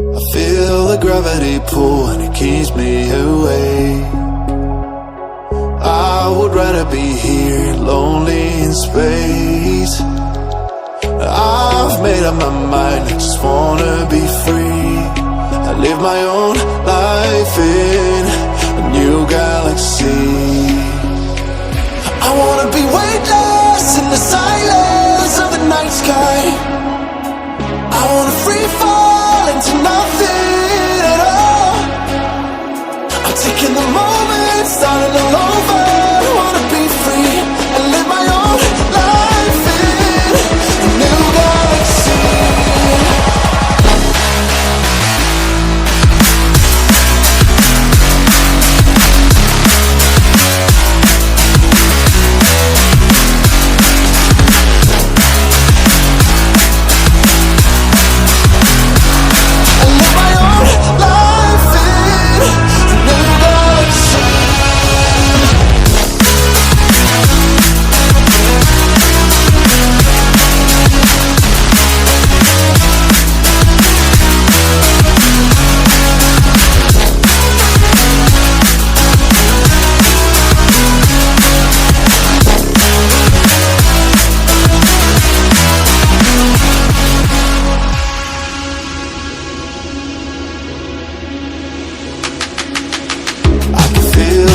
I feel the gravity pull and it keeps me away. I would rather be here, lonely in space. I've made up my mind, I just wanna be free. I live my own life in a new galaxy. I wanna be weightless in the silence of the night sky. I wanna free fall into nothing at all. I'm taking the moment, starting all over. I wanna be free and live my own life in a new galaxy.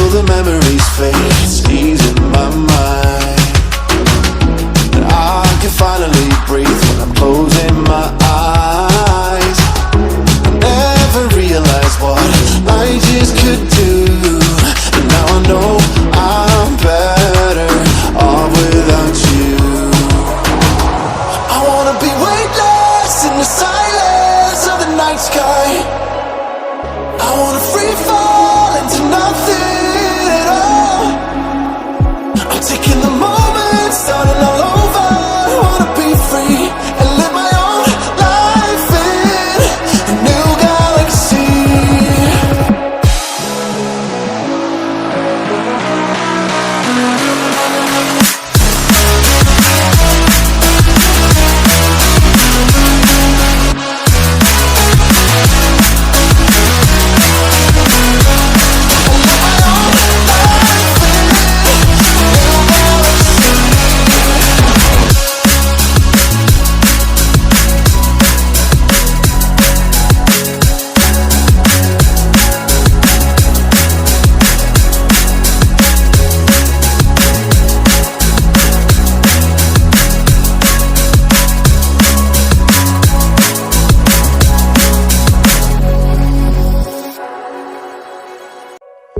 The memories fade, it's easing my mind, and I can finally breathe when I'm closing my eyes. I never realized what I just could do, and now I know I'm better off without you. I wanna be weightless in the silence of the night sky. I wanna free fall into nothing. Taking the moment, starting all over. I wanna be free and live my own life in a new galaxy.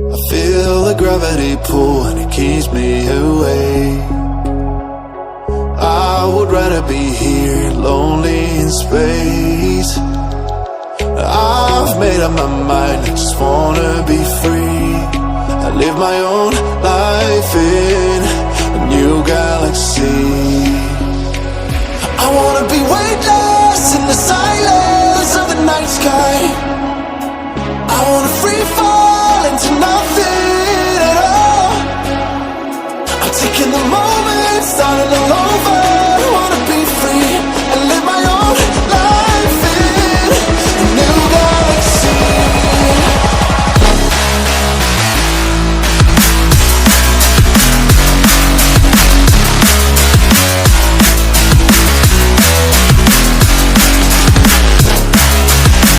I feel the gravity pull and it keeps me away. I would rather be here, lonely in space. I've made up my mind, I just wanna be free. I live my own life in a new galaxy. I wanna be weightless in the silence